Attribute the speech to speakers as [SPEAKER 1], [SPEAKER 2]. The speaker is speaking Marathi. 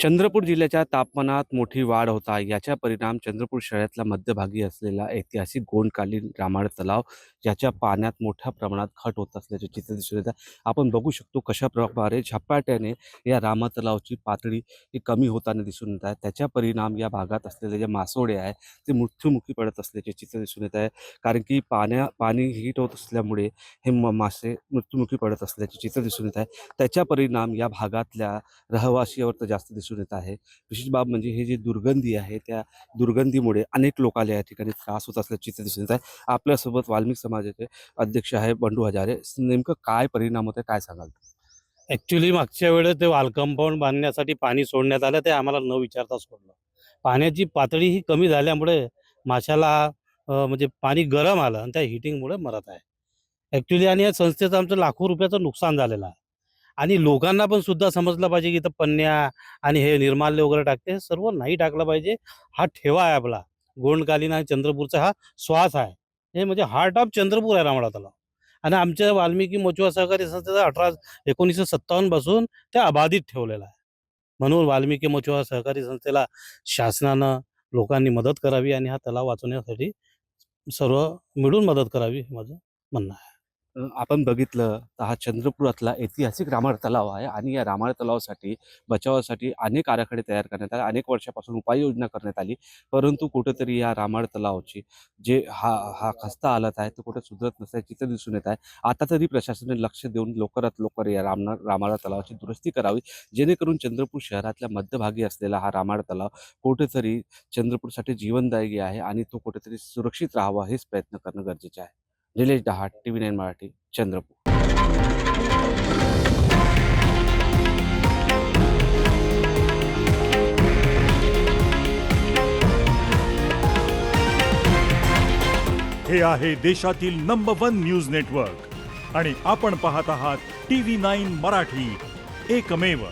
[SPEAKER 1] चंद्रपूर जिल्ह्याच्या तापमानात मोठी वाढ होत आहे. याचा परिणाम चंद्रपूर शहरातल्या मध्यभागी असलेला ऐतिहासिक गोंडकालीन रामाळ तलाव याच्या पाण्यात मोठ्या प्रमाणात घट होत असल्याचे चित्र दिसून येत आहे. आपण बघू शकतो कशा प्रकारे झपाट्याने या रामा तलावाची पातळी ही कमी होताना दिसून येत आहे. त्याचा परिणाम या भागात असलेले जे मासोळे आहे ते मृत्युमुखी पडत असल्याचे चित्र दिसून येत आहे. कारण की पाणी हीट होत असल्यामुळे हे मासे मृत्युमुखी पडत असल्याचे चित्र दिसून येत आहे. त्याचा परिणाम या भागातल्या रहिवासीवर तर जास्त दिसून येत आहे. विशेष बाब म्हणजे हे जे दुर्गंधी आहे त्या दुर्गंधीमुळे अनेक लोकांना या ठिकाणी त्रास होत असल्याचे चित्र दिसून येत आहे. आपल्यासोबत वाल्मिक समाजाचे अध्यक्ष आहे बंडू हजारे. नेमकं काय परिणाम होते काय सांगाल?
[SPEAKER 2] ॲक्च्युली मागच्या वेळेस ते वॉल कंपाऊंड बांधण्यासाठी पाणी सोडण्यात आलं, ते आम्हाला न विचारता सोडलं. पाण्याची पातळी ही कमी झाल्यामुळे माशाला म्हणजे पाणी गरम आलं आणि त्या हिटिंगमुळे मरत आहे ॲक्च्युली. आणि या संस्थेचं आमचं लाखो रुपयाचं नुकसान झालेलं आहे. आणि लोकांना पण सुद्धा समजलं पाहिजे की इथं पन्न्या आणि हे निर्माल्य वगैरे टाकते, हे सर्व नाही टाकलं पाहिजे. हा ठेवा आहे आपला गोंडकालीन आणि चंद्रपूरचा हा श्वास आहे. हे म्हणजे हार्ट ऑफ चंद्रपूर आहे रामळा तलाव. आणि आमच्या वाल्मिकी मचुआ सहकारी संस्थेचा 1957 पासून ते अबाधित ठेवलेला आहे. म्हणून वाल्मिकी मचुआ सहकारी संस्थेला शासनानं लोकांनी मदत करावी आणि हा तलाव वाचवण्यासाठी सर्व मिळून मदत करावी, हे माझं म्हणणं आहे.
[SPEAKER 1] आपण बघितलं तर हा चंद्रपुरातला ऐतिहासिक रामाळ तलाव आहे आणि या रामाळ तलावासाठी बचावासाठी अनेक आराखडे तयार करण्यात आले. अनेक वर्षापासून उपाययोजना करण्यात आली. परंतु कुठेतरी या रामाळ तलावाची जे हा हा खस्ता हालत आहे तो कुठे सुधरत नसल्याचे चित्र दिसून येत आहे. आता तरी प्रशासनाने लक्ष देऊन लवकरात लवकर या रामाळ तलावाची दुरुस्ती करावी, जेणेकरून चंद्रपूर शहरातल्या मध्यभागी असलेला हा रामाळ तलाव कुठेतरी चंद्रपूरसाठी जीवनदायी आहे आणि तो कुठेतरी सुरक्षित राहावा हेच प्रयत्न करणं गरजेचे आहे. निलेश डहाट, TV9 मराठी, चंद्रपूर.
[SPEAKER 3] हे आहे देशातील नंबर 1 न्यूज नेटवर्क आणि आपण पाहत आहात TV9 मराठी, एकमेव.